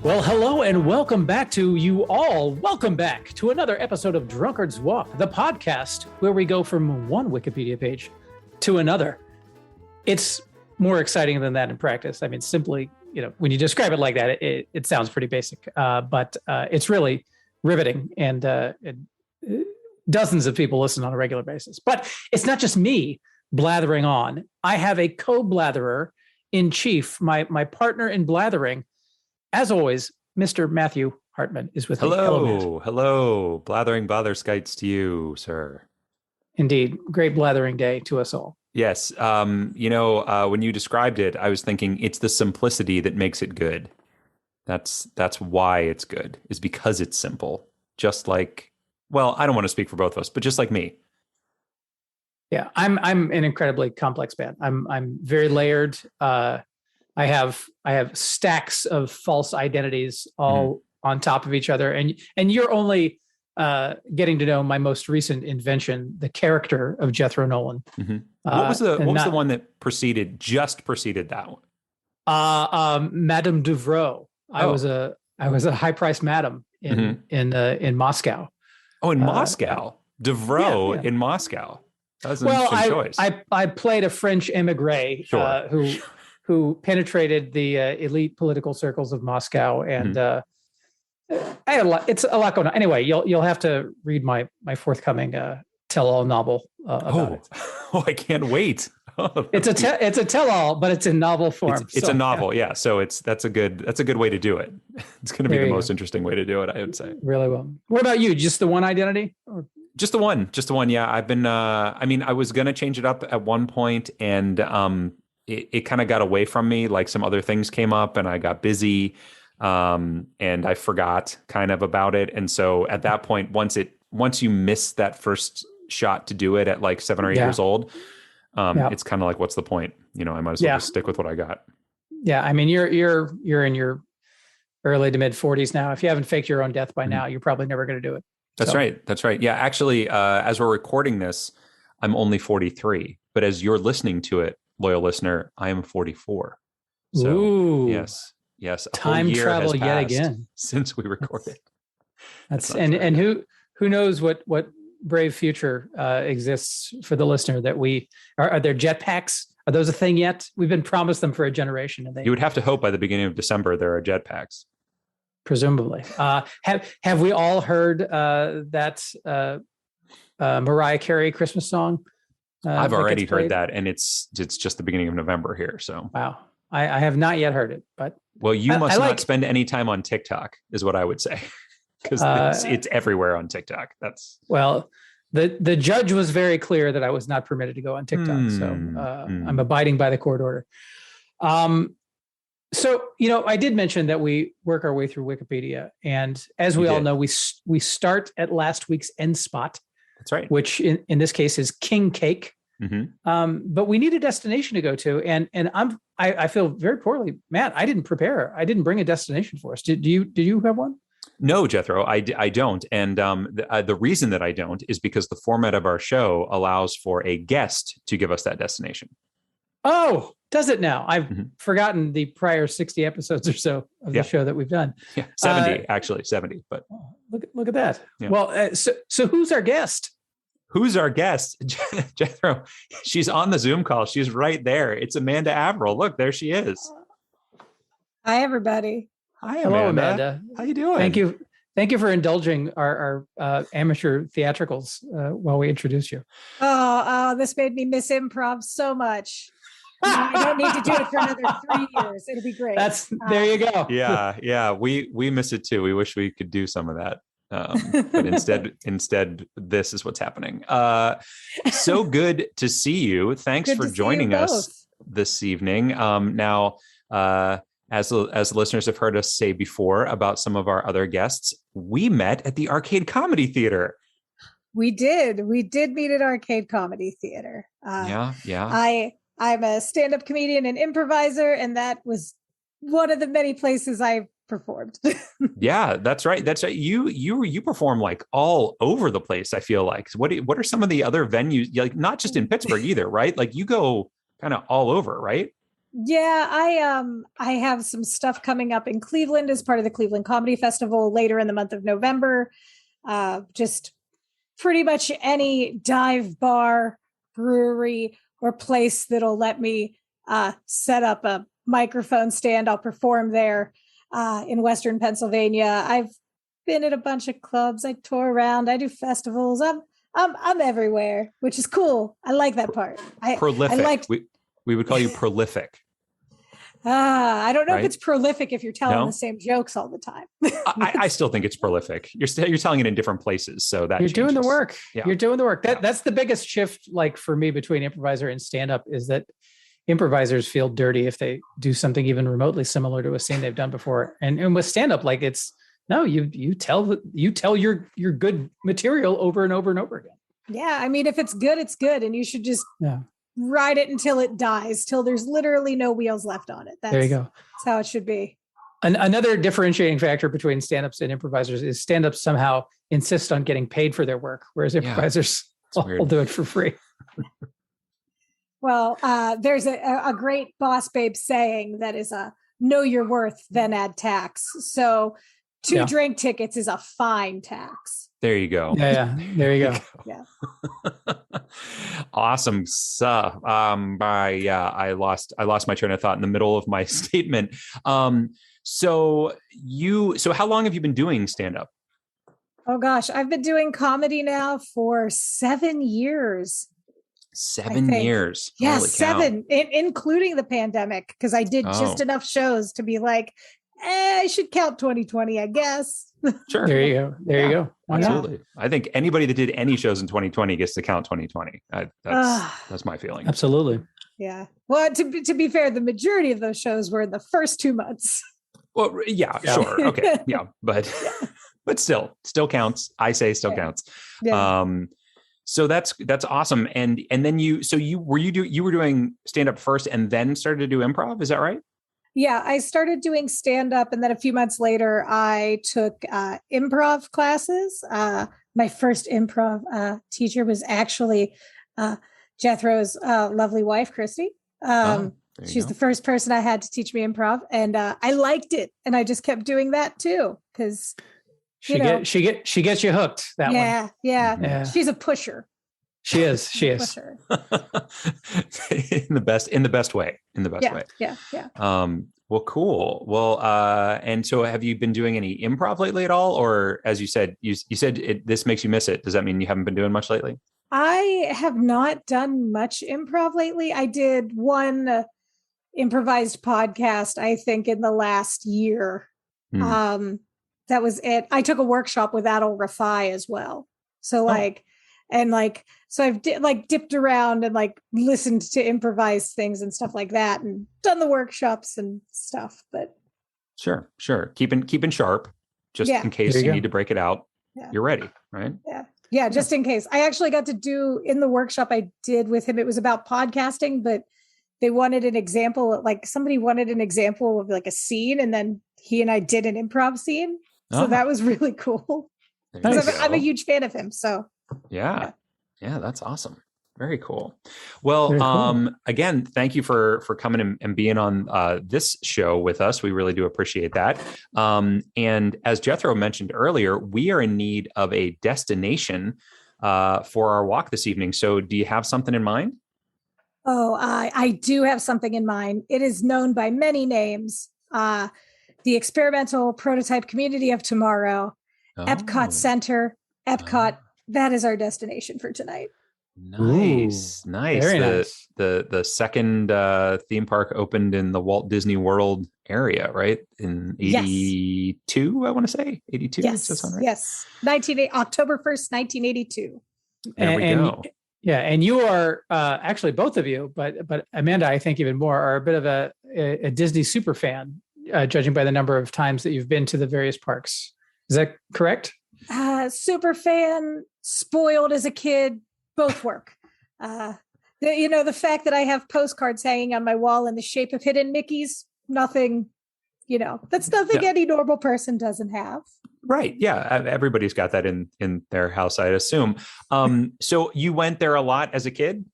Well, hello and welcome back to you all. Welcome back to another episode of Drunkard's Walk, the podcast where we go from one Wikipedia page to another. It's more exciting than that in practice. I mean, simply, when you describe it like that, it sounds pretty basic, but it's really riveting, and dozens of people listen on a regular basis. But it's not just me blathering on. I have a co-blatherer in chief, my partner in blathering. As always, Mr. Matthew Hartman is with me. Hello. Blathering blatherskites to you, sir. Indeed. Great blathering day to us all. Yes. When you described it, I was thinking it's the simplicity that makes it good. That's why it's good, is because it's simple. Just like, well, I don't want to speak for both of us, but just like me. Yeah, I'm an incredibly complex man. I'm very layered. I have stacks of false identities all on top of each other, and you're only getting to know my most recent invention, the character of Jethro Nolan. Mm-hmm. What was the one that preceded that one? Madame Devro. I was a high priced madam in Moscow. Oh, in Moscow, Devro in Moscow. That was an interesting choice. I played a French emigre who penetrated the elite political circles of Moscow, and I had it's a lot going on. Anyway, you'll have to read my forthcoming tell-all novel about it. Oh, I can't wait. It's a tell-all, but it's in novel form. It's a novel, yeah. So that's a good way to do it. It's going to be the most interesting way to do it, I would say. Really well. What about you? Just the one identity? Or? Just the one. Yeah, I've been. I was going to change it up at one point, and it kind of got away from me. Like some other things came up, and I got busy, and I forgot kind of about it. And so at that point, once you miss that first shot to do it at like 7 or 8 years old, it's kind of like, what's the point? I might as well just stick with what I got. Yeah, I mean, you're in your early to mid 40s now. If you haven't faked your own death by now, you're probably never going to do it. That's right. Yeah, actually, as we're recording this, I'm only 43. But as you're listening to it, loyal listener, I am 44. So Ooh, yes. Time travel yet again since we recorded. That's and who knows what brave future exists for the listener that we are there jetpacks? Are those a thing yet? We've been promised them for a generation, and you would have to hope by the beginning of December there are jetpacks. Presumably. Have we all heard that Mariah Carey Christmas song? I've already heard that, and it's just the beginning of November here. So wow, I have not yet heard it, but you must not spend any time on TikTok, is what I would say, because it's everywhere on TikTok. The judge was very clear that I was not permitted to go on TikTok, so I'm abiding by the court order. So, I did mention that we work our way through Wikipedia, and as we all know, we start at last week's end spot. That's right. Which in this case is King Cake. But we need a destination to go to, and I feel very poorly, Matt. I didn't prepare. I didn't bring a destination for us. Did you have one? No, Jethro, I don't. And the reason that I don't is because the format of our show allows for a guest to give us that destination. Oh, does it now? I've forgotten the prior 60 episodes or so of the show that we've done. Yeah, 70, but look at that. Yeah. Well, so who's our guest? Who's our guest? Jethro, she's on the Zoom call. She's right there. It's Amanda Averell. Look, there she is. Hi, everybody. Hi, Hello, Amanda. How you doing? Thank you for indulging our amateur theatricals while we introduce you. Oh, this made me miss improv so much. I don't need to do it for another 3 years. It'll be great. There you go. Yeah. We miss it too. We wish we could do some of that. But instead, this is what's happening. So good to see you. Thanks for joining us this evening. Now, as listeners have heard us say before about some of our other guests, we met at the Arcade Comedy Theater. We did meet at Arcade Comedy Theater. Yeah. I'm a stand-up comedian and improviser, and that was one of the many places I performed. Yeah, that's right. You perform like all over the place, I feel like. What are some of the other venues, like not just in Pittsburgh either, right? Like you go kind of all over, right? Yeah, I have some stuff coming up in Cleveland as part of the Cleveland Comedy Festival later in the month of November. Just pretty much any dive bar, brewery, or place that'll let me set up a microphone stand. I'll perform there in Western Pennsylvania. I've been at a bunch of clubs. I tour around. I do festivals. I'm everywhere, which is cool. I like that part. Prolific. We would call you prolific. I don't know Right? if it's prolific if you're telling No? the same jokes all the time. I still think it's prolific. You're telling it in different places, so that You're doing the changes. work. Yeah. You're doing the work. That's the biggest shift, like for me, between improviser and stand-up, is that improvisers feel dirty if they do something even remotely similar to a scene they've done before. And with stand-up, like it's no, you tell your good material over and over and over again. Yeah, I mean, if it's good, it's good, and you should just ride it until it dies, till there's literally no wheels left on it. There you go. That's how it should be. Another differentiating factor between stand-ups and improvisers is stand-ups somehow insist on getting paid for their work, whereas improvisers will do it for free. Well, there's a great Boss Babe saying that is know your worth, then add tax. So 2 drink tickets is a fine tax. There you go. Yeah. There you go. Yeah. Awesome stuff. I lost my train of thought in the middle of my statement. So how long have you been doing stand-up? Oh gosh, I've been doing comedy now for 7 years. 7 years. Yeah, Holy 7, including the pandemic, because I did just enough shows to be like, I should count 2020, I guess. Sure. There you go. There you go. Absolutely. I think anybody that did any shows in 2020 gets to count 2020. That's my feeling. Absolutely. Yeah. Well, to be fair, the majority of those shows were in the first 2 months. Well, yeah. Sure. Okay. Yeah. But still counts. I say still counts. Yeah. So that's awesome. And then you were doing stand-up first and then started to do improv. Is that right? Yeah, I started doing stand-up, and then a few months later, I took improv classes. My first improv teacher was actually Jethro's lovely wife, Christy. She's the first person I had to teach me improv, and I liked it, and I just kept doing that too because she gets you hooked. That one. Yeah. She's a pusher. She is. in the best way. Yeah. Well, cool. Well, and so have you been doing any improv lately at all? Or as you said, this makes you miss it. Does that mean you haven't been doing much lately? I have not done much improv lately. I did one improvised podcast, I think, in the last year. That was it. I took a workshop with Adel Rafai as well. So so I've dipped around and listened to improvised things and stuff like that and done the workshops and stuff, but sure. Keeping sharp just in case you need to break it out. Yeah. You're ready, right? Yeah. Just in case. I actually got to do in the workshop I did with him. It was about podcasting, but they wanted an example, somebody wanted an example of a scene, and then he and I did an improv scene. So that was really cool. I'm a huge fan of him. So yeah, that's awesome. Very cool. Well, again, thank you for coming and being on this show with us. We really do appreciate that. And as Jethro mentioned earlier, we are in need of a destination for our walk this evening. So do you have something in mind? Oh, I do have something in mind. It is known by many names. The Experimental Prototype Community of Tomorrow, Epcot Center, Epcot. That is our destination for tonight. Nice. Very nice. The second theme park opened in the Walt Disney World area, right? In 82, I want to say 82. Yes. Does that sound right? Yes. October 1st, 1982. There we go. Yeah, and you are actually both of you, but Amanda, I think even more, are a bit of a Disney super fan, judging by the number of times that you've been to the various parks. Is that correct? Super fan, spoiled as a kid, both work. The fact that I have postcards hanging on my wall in the shape of hidden Mickeys, nothing, that's nothing any normal person doesn't have. Right. Yeah. Everybody's got that in their house, I assume. So you went there a lot as a kid?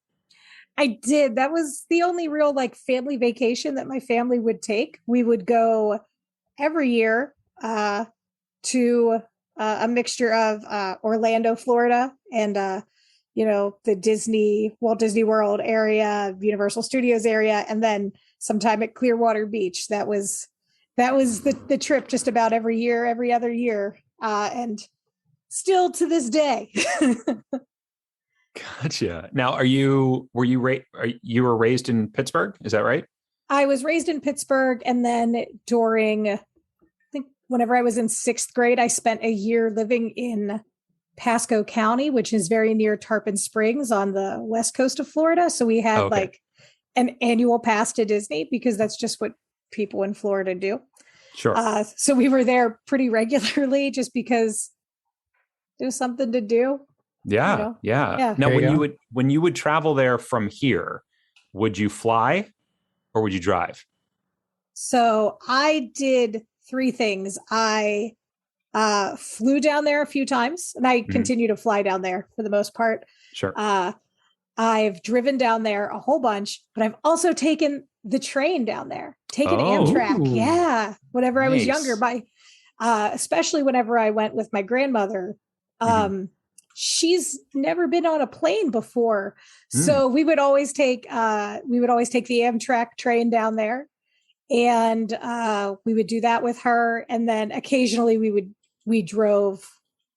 I did. That was the only real like family vacation that my family would take. We would go every year to a mixture of Orlando, Florida, and the Walt Disney World area, Universal Studios area, and then sometime at Clearwater Beach. That was the trip just about every year, every other year, and still to this day. Gotcha. Now, you were raised in Pittsburgh? Is that right? I was raised in Pittsburgh, and then I think whenever I was in 6th grade, I spent a year living in Pasco County, which is very near Tarpon Springs on the west coast of Florida. So we had like an annual pass to Disney because that's just what people in Florida do. Sure. So we were there pretty regularly just because it was something to do. Yeah. Now, when you would travel there from here, would you fly or would you drive? So I did 3 things. I flew down there a few times, and I continue to fly down there for the most part. Sure. I've driven down there a whole bunch, but I've also taken the train down there, taken Amtrak. Yeah. Whenever I was younger, especially whenever I went with my grandmother, she's never been on a plane before. So we would always take the Amtrak train down there, and we would do that with her. And then occasionally we drove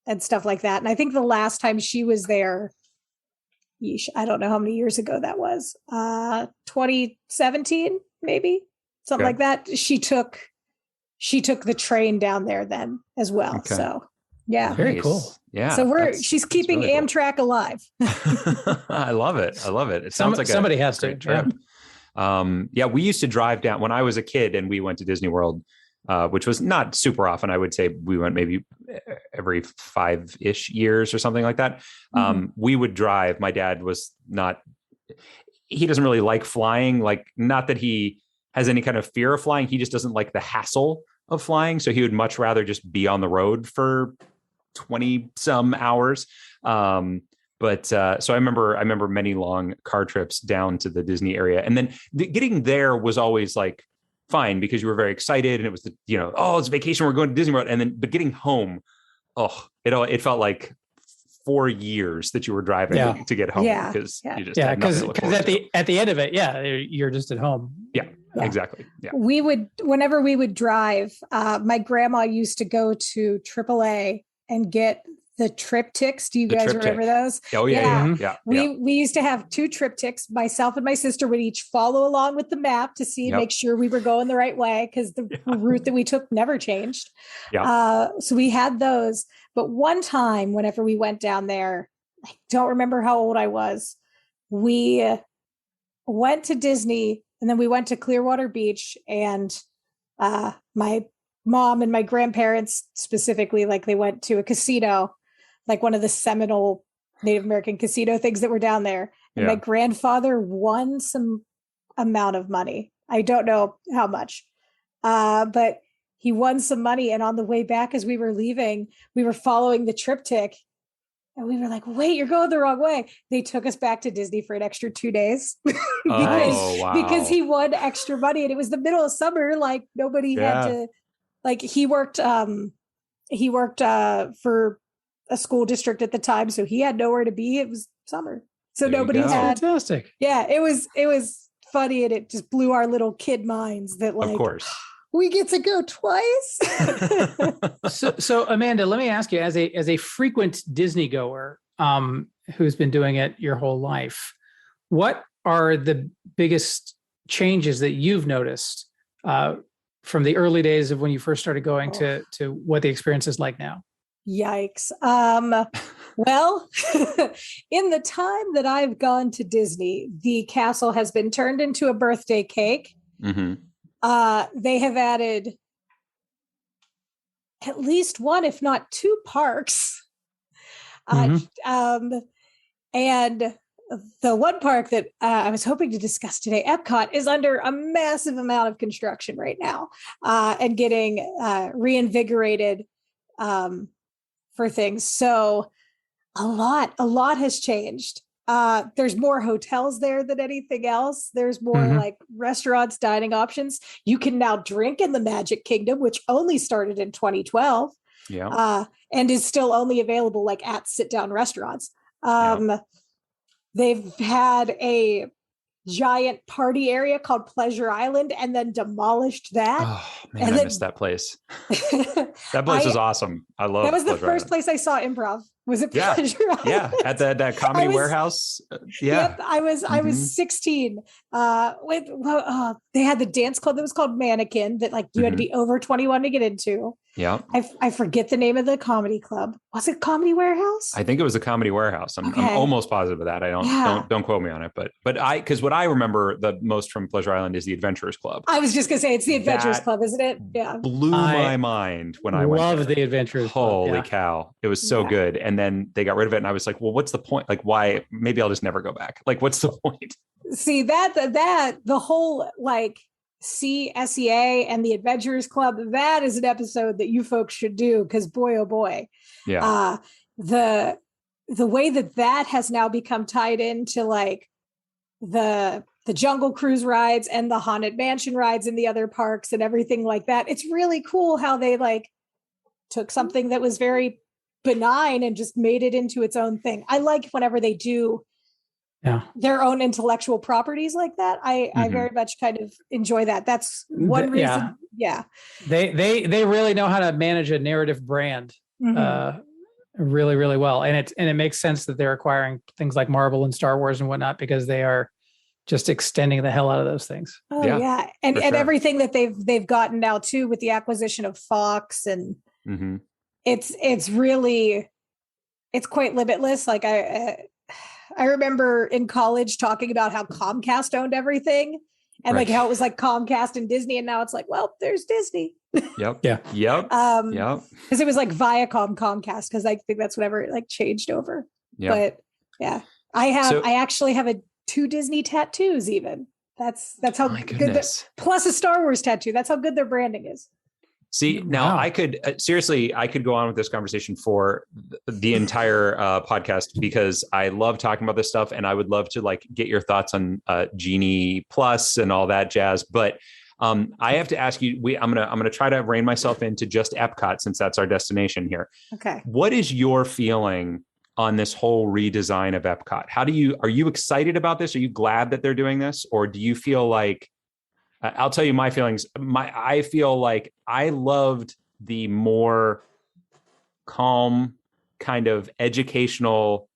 and stuff like that. And I think the last time she was there, I don't know how many years ago that was, 2017, maybe something like that. She took the train down there then as well. Okay. So yeah. Very cool. Yeah. So she's keeping really Amtrak alive. I love it. It sounds like somebody has to trip. We used to drive down when I was a kid, and we went to Disney World, which was not super often. I would say we went maybe every 5-ish years or something like that. We would drive. My dad he doesn't really like flying. Like, not that he has any kind of fear of flying. He just doesn't like the hassle of flying. So he would much rather just be on the road for 20 some hours. So I remember many long car trips down to the Disney area, and then getting there was always like fine because you were very excited, and it was it's vacation, we're going to Disney World, but getting home, it felt like 4 years that you were driving to get home because you just because at the end of it, you're just at home. Yeah. Exactly. Yeah. Whenever we would drive, my grandma used to go to AAA and get the triptychs. Do you guys remember those? Oh yeah. We used to have 2 triptychs. Myself and my sister would each follow along with the map to make sure we were going the right way, because the route that we took never changed. Yeah. So we had those. But one time, whenever we went down there, I don't remember how old I was. We went to Disney, and then we went to Clearwater Beach, and my mom and my grandparents specifically, like, they went to a casino, like one of the seminal Native American casino things that were down there. And my grandfather won some amount of money. I don't know how much, but he won some money. And on the way back, as we were leaving, we were following the triptych, and we were like, wait, you're going the wrong way. They took us back to Disney for an extra 2 days because he won extra money. And it was the middle of summer. Like, nobody had to, like, he worked for a school district at the time, so he had nowhere to be. It was summer, so nobody had. Fantastic. Yeah, it was funny, and it just blew our little kid minds that, like, of course, we get to go twice. So Amanda, let me ask you, as a frequent Disney goer, who's been doing it your whole life, what are the biggest changes that you've noticed from the early days of when you first started going to what the experience is like now? Yikes. Well, in the time that I've gone to Disney, the castle has been turned into a birthday cake. Mm-hmm. They have added at least 1, if not 2 parks. And the one park that I was hoping to discuss today, Epcot, is under a massive amount of construction right now, and getting reinvigorated for things. So a lot has changed. There's more hotels there than anything else. There's more Mhm. like restaurants, dining options. You can now drink in the Magic Kingdom, which only started in 2012, Yeah. and is still only available like at sit-down restaurants. Yeah. They've had a giant party area called Pleasure Island and then demolished that. Oh man, And I then missed that place. That place was awesome. I love that was the Pleasure first Island. place I saw improv. Was it Yeah. Pleasure Island? Yeah, at that comedy I was- warehouse. Yeah. Yep, I was Mhm. 16. They had the dance club that was called Mannequin that like you had to be over 21 to get into. Yeah. I forget the name of the comedy club. Was it Comedy Warehouse? I think it was a comedy warehouse. I'm Okay. almost positive of that. I Yeah. don't quote me on it, but because what I remember the most from Pleasure Island is the Adventurers Club. I was just gonna say it's the Adventurers That Club, isn't it? Yeah. Blew my mind when I went Love there. the Adventurers Club, Holy yeah. cow. It was so Yeah. good. And then they got rid of it. And I was like, well, what's the point? Like, why? Maybe I'll just never go back. Like, what's the point? See that the whole like SEA and the Adventurers Club, that is an episode that you folks should do because boy oh boy. Yeah. The way that has now become tied into like the Jungle Cruise rides and the Haunted Mansion rides in the other parks and everything like that. It's really cool how they like took something that was very benign and just made it into its own thing. I like whenever they do their own intellectual properties like that. I very much kind of enjoy that. That's one reason. Yeah. They really know how to manage a narrative brand really, really well. And it makes sense that they're acquiring things like Marvel and Star Wars and whatnot, because they are just extending the hell out of those things. Oh yeah. And sure. everything that they've gotten now too with the acquisition of Fox and it's really, it's quite limitless. Like I remember in college talking about how Comcast owned everything and like how it was like Comcast and Disney. And now it's like, well, there's Disney. Yep. Yeah. Yep. Yep. Because it was like Viacom Comcast, because I think that's whatever it like changed over. Yep. But yeah, I actually have 2 Disney tattoos even. That's how good plus a Star Wars tattoo. That's how good their branding is. See, now I could seriously, I could go on with this conversation for the entire podcast, because I love talking about this stuff and I would love to like get your thoughts on Genie Plus and all that jazz. But I have to ask you, I'm gonna try to rein myself into just Epcot, since that's our destination here. Okay. What is your feeling on this whole redesign of Epcot? Are you excited about this? Are you glad that they're doing this? Or do you feel like, I'll tell you my feelings. I feel like I loved the more calm kind of educational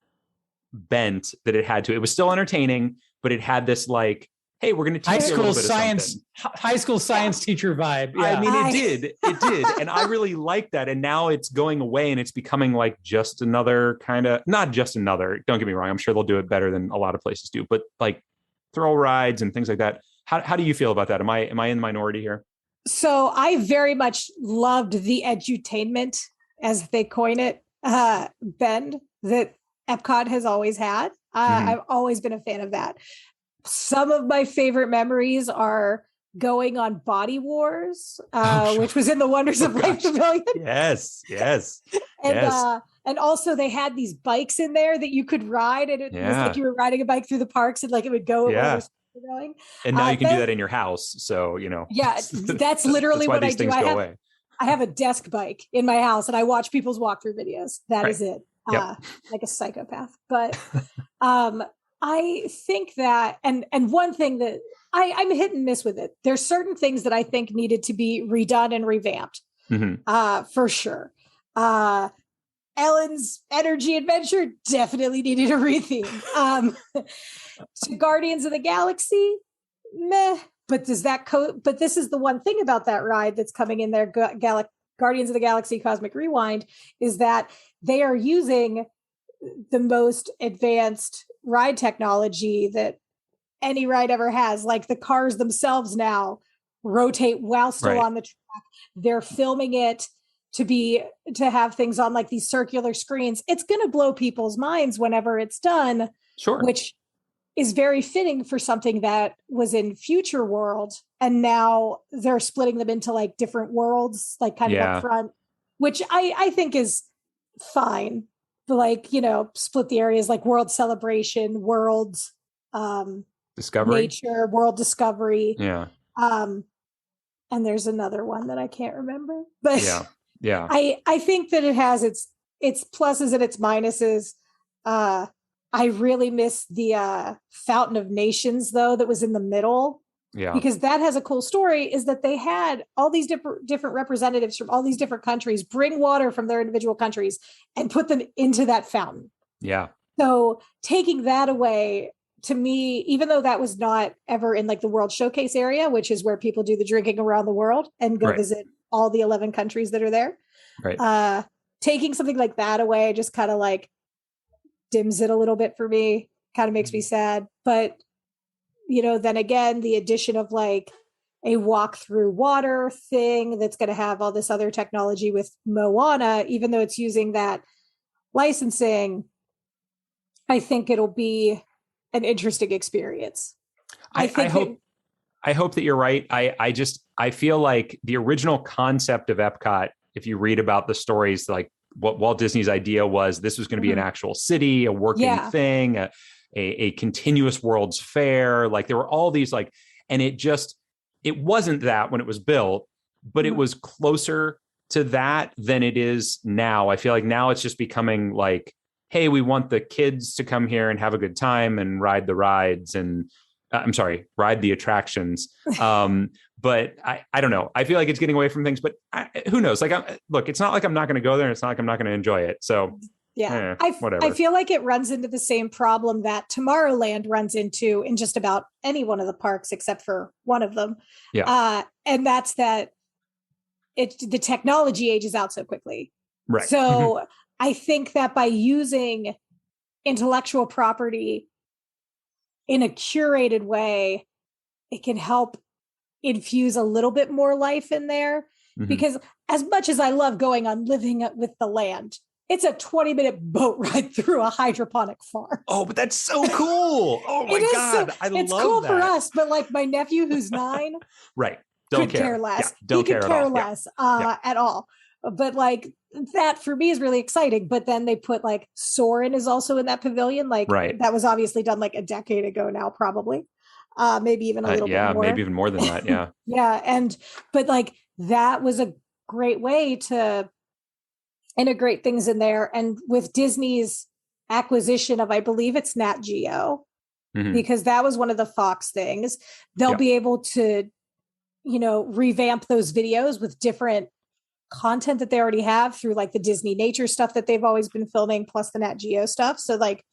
bent that it had to. It was still entertaining, but it had this like, hey, we're going to teach you a little bit of something. High school science teacher vibe. Yeah. I mean, it did. And I really liked that. And now it's going away and it's becoming like just another kind of, not just another, don't get me wrong. I'm sure they'll do it better than a lot of places do, but like thrill rides and things like that. How do you feel about that? Am I in the minority here? So I very much loved the edutainment, as they coin it, bend that Epcot has always had. I've always been a fan of that. Some of my favorite memories are going on Body Wars, which was in the Wonders of Life Pavilion. Yes. And also they had these bikes in there that you could ride, and it was like you were riding a bike through the parks, and like it would go. Going. And now you can do that in your house. So, you know. Yeah, that's literally what I do. I have a desk bike in my house and I watch people's walkthrough videos. That is it. Like a psychopath. But I think that, and one thing that I'm hit and miss with it. There's certain things that I think needed to be redone and revamped for sure. Ellen's Energy Adventure definitely needed a retheme. So Guardians of the Galaxy, meh. But but this is the one thing about that ride that's coming in there, Guardians of the Galaxy Cosmic Rewind, is that they are using the most advanced ride technology that any ride ever has. Like the cars themselves now rotate while still on the track. They're filming it to have things on like these circular screens. It's going to blow people's minds whenever it's done. Sure. Which is very fitting for something that was in Future World. And now they're splitting them into like different worlds, like kind of up front, which I think is fine. like, split the areas like World Celebration, World Discovery, Nature, World Discovery. Yeah. And there's another one that I can't remember, but yeah. I think that it has its pluses and its minuses. I really miss the Fountain of Nations though, that was in the middle. Yeah. Because that has a cool story, is that they had all these different representatives from all these different countries bring water from their individual countries and put them into that fountain. Yeah. So taking that away, to me, even though that was not ever in like the World Showcase area, which is where people do the drinking around the world and go visit all the 11 countries that are there. Right. Taking something like that away just kind of like dims it a little bit for me, kind of makes me sad. But then again, the addition of like a walk through water thing that's going to have all this other technology with Moana, even though it's using that licensing, I think it'll be an interesting experience. I hope that you're right. I feel like the original concept of Epcot, if you read about the stories, like what Walt Disney's idea was, this was going to be an actual city, a working thing, a continuous World's Fair. Like there were all these and it wasn't that when it was built, but it was closer to that than it is now. I feel like now it's just becoming like, hey, we want the kids to come here and have a good time and ride the rides and ride the attractions. But I don't know. I feel like it's getting away from things, but who knows? Look, it's not like I'm not going to go there. And it's not like I'm not going to enjoy it. So whatever. I feel like it runs into the same problem that Tomorrowland runs into in just about any one of the parks, except for one of them. Yeah. And that's that the technology ages out so quickly. Right. So I think that by using intellectual property in a curated way, it can help infuse a little bit more life in there. Because as much as I love going on Living with the Land, it's a 20-minute boat ride through a hydroponic farm. Oh, but that's so cool. Oh my God. I love that. It's cool for us, but like my nephew who's 9, right. Don't care less. Yeah, don't care less at all. But like that for me is really exciting. But then they put like Soarin' is also in that pavilion. Like that was obviously done like a decade ago now, probably. Maybe even a little bit more. Maybe even more than that. Yeah. Yeah. But like that was a great way to integrate things in there. And with Disney's acquisition of, I believe it's Nat Geo, because that was one of the Fox things, they'll be able to, revamp those videos with different content that they already have through like the Disney nature stuff that they've always been filming, plus the Nat Geo stuff. So like,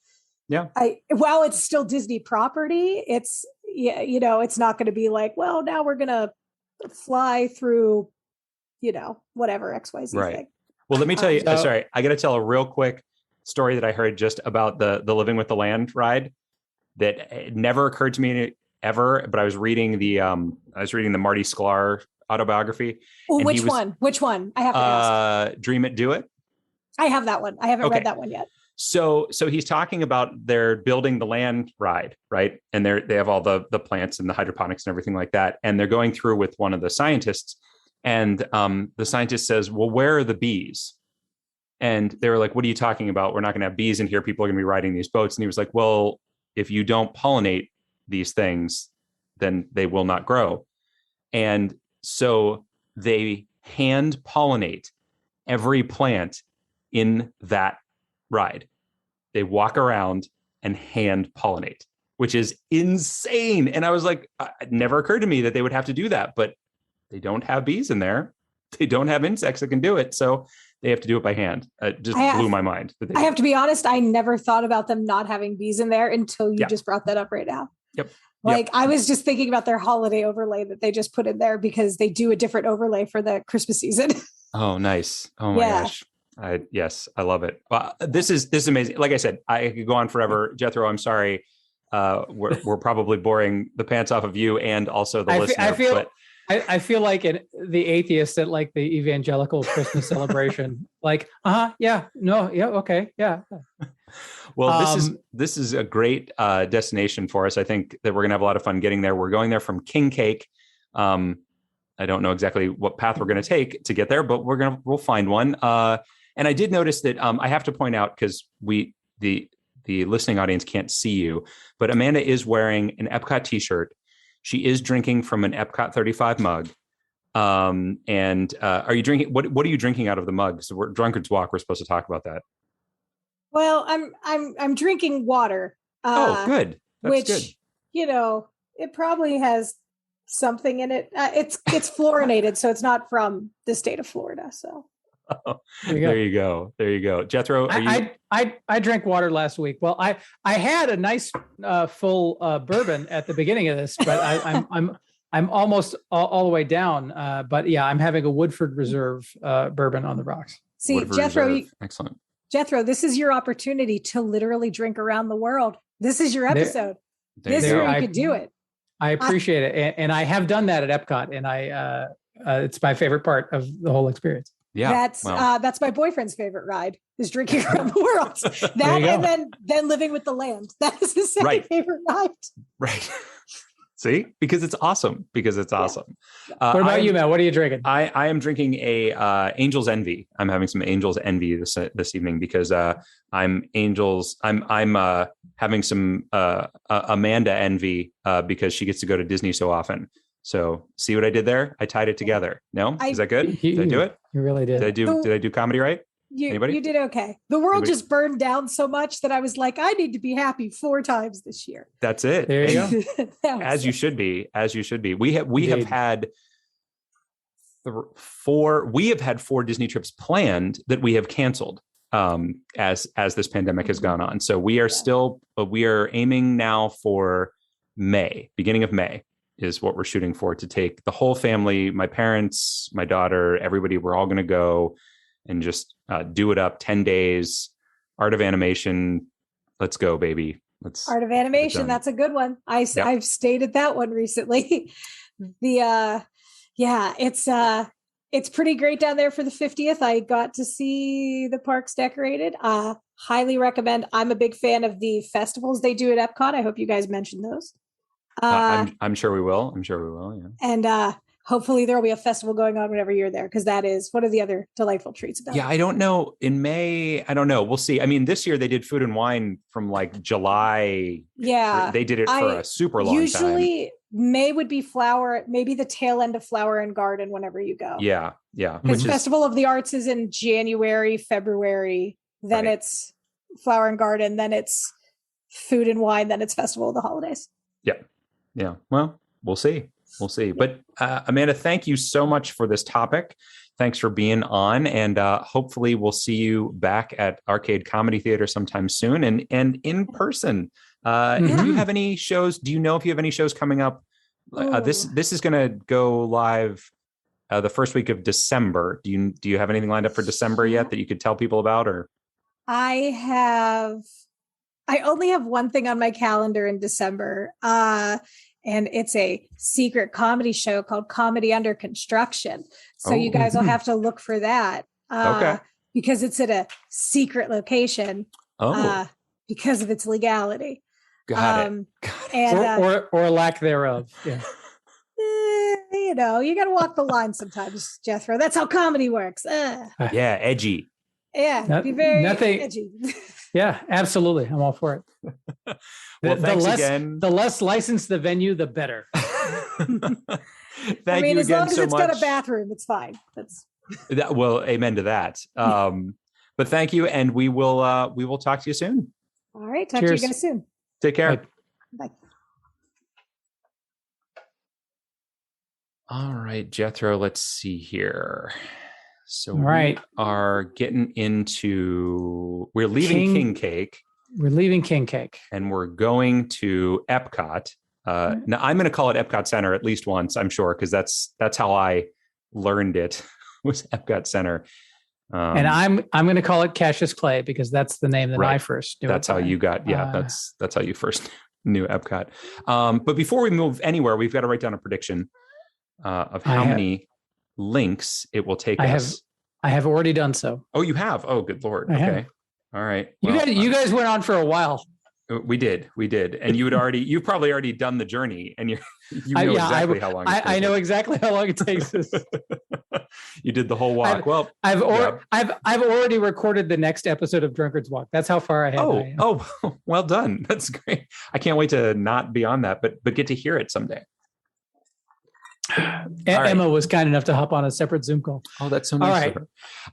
while it's still Disney property, it's, it's not going to be like, well, now we're going to fly through, whatever XYZ thing. Well, let me tell you, sorry, I got to tell a real quick story that I heard just about the Living with the Land ride that it never occurred to me ever, but I was reading the Marty Sklar autobiography. Oh, which one? I have to ask. Dream It, Do It. I have that one. I haven't read that one yet. So he's talking about they're building the land ride, right? And they have all the plants and the hydroponics and everything like that. And they're going through with one of the scientists. And the scientist says, well, where are the bees? And they were like, what are you talking about? We're not going to have bees in here. People are going to be riding these boats. And he was like, well, if you don't pollinate these things, then they will not grow. And so they hand pollinate every plant in that ride. They walk around and hand pollinate, which is insane. And I was like, it never occurred to me that they would have to do that, but they don't have bees in there. They don't have insects that can do it. So they have to do it by hand. It just blew my mind. I have to be honest. I never thought about them not having bees in there until you just brought that up right now. Yep. I was just thinking about their holiday overlay that they just put in there because they do a different overlay for the Christmas season. Oh, nice. Oh my gosh. Yes, I love it. Well, this is amazing. Like I said, I could go on forever. Jethro, I'm sorry. We're probably boring the pants off of you and also the listener. I feel like the atheist at like the evangelical Christmas celebration. Like, okay, yeah. Well, this is a great destination for us. I think that we're gonna have a lot of fun getting there. We're going there from King Cake. I don't know exactly what path we're gonna take to get there, but we'll find one. And I did notice that I have to point out, because the listening audience can't see you, but Amanda is wearing an Epcot t-shirt. She is drinking from an Epcot 35 mug. And are you drinking? What are you drinking out of the mug? So we're Drunkard's Walk. We're supposed to talk about that. Well, I'm drinking water. Oh, good. That's which, good. It probably has something in it. It's fluorinated, so it's not from the state of Florida. So oh, there you go. Jethro, are you? I drank water last week. Well, I had a nice full bourbon at the beginning of this, but I'm almost all the way down. But yeah, I'm having a Woodford Reserve bourbon on the rocks. See, Woodford Jethro, excellent. Jethro, this is your opportunity to literally drink around the world. This is your episode. This is where you could do it. I appreciate it, and I have done that at Epcot, and it's my favorite part of the whole experience. Yeah, that's my boyfriend's favorite ride, is drinking around the world. That and then living with the land. That is his second favorite ride. Right. See, because it's awesome. What about you, Matt? What are you drinking? I am drinking a Angel's Envy. I'm having some Angel's Envy this evening because I'm having some Amanda Envy because she gets to go to Disney so often. So see what I did there? I tied it together. No, is that good? Did I do it? You really did. Did I do comedy right? Anybody? You did okay. The world just burned down so much that I was like, I need to be happy 4 times this year. That's it. There you go. As you should be. We have had 4 Disney trips planned that we have canceled as this pandemic has gone on. So we are aiming now for May, beginning of May is what we're shooting for, to take the whole family, my parents, my daughter, everybody. We're all going to go and just do it up 10 days. Art of Animation. Let's go, baby. Art of Animation. That's a good one. I've stayed at that one recently. It's pretty great down there for the 50th. I got to see the parks decorated. Highly recommend. I'm a big fan of the festivals they do at Epcot. I hope you guys mentioned those. I'm sure we will. Yeah. And hopefully there will be a festival going on whenever you're there, because that is one of the other delightful treats about it. I don't know. In May, I don't know. We'll see. I mean, this year they did Food and Wine from like July. Yeah. They did it for a super long time. Usually May would be Flower, maybe the tail end of Flower and Garden whenever you go. Yeah. Because Festival of the Arts is in January, February. Then it's Flower and Garden. Then it's Food and Wine. Then it's Festival of the Holidays. Yeah. Well, we'll see. But Amanda, thank you so much for this topic. Thanks for being on, and hopefully we'll see you back at Arcade Comedy Theater sometime soon and in person. Do you have any shows? Do you know if you have any shows coming up? This is going to go live the first week of December. Do you have anything lined up for December yet that you could tell people about? Or I only have one thing on my calendar in December. And it's a secret comedy show called Comedy Under Construction. So you guys will have to look for that. Because it's at a secret location because of its legality. Got it. And, or lack thereof. Yeah. You got to walk the line sometimes, Jethro. That's how comedy works. Yeah, edgy. Yeah, be very edgy. Yeah, absolutely. I'm all for it. The less licensed the venue, the better. Thank you again so much. As long as it's got a bathroom, it's fine. Well, amen to that. But thank you, and we will talk to you soon. All right, talk to you guys soon. Take care. Bye. All right, Jethro. Let's see here. So we are getting into. We're leaving King Cake. We're leaving King Cake. And we're going to Epcot. Now I'm going to call it Epcot Center at least once, I'm sure, because that's how I learned it was Epcot Center. And I'm going to call it Cassius Clay because that's the name that I first knew. That's how you got. Yeah, that's how you first knew Epcot. But before we move anywhere, we've got to write down a prediction of how many links it will take us. I have already done so. Oh, you have? Oh, good Lord. Okay. All right. Well, you guys went on for a while. We did. And you've probably already done the journey, and you know exactly how long it takes. I know exactly how long it takes us. You did the whole walk. I've already recorded the next episode of Drunkard's Walk. That's how far ahead I am. Oh, well done. That's great. I can't wait to not be on that, but get to hear it someday. Emma was kind enough to hop on a separate Zoom call. Oh, that's so nice of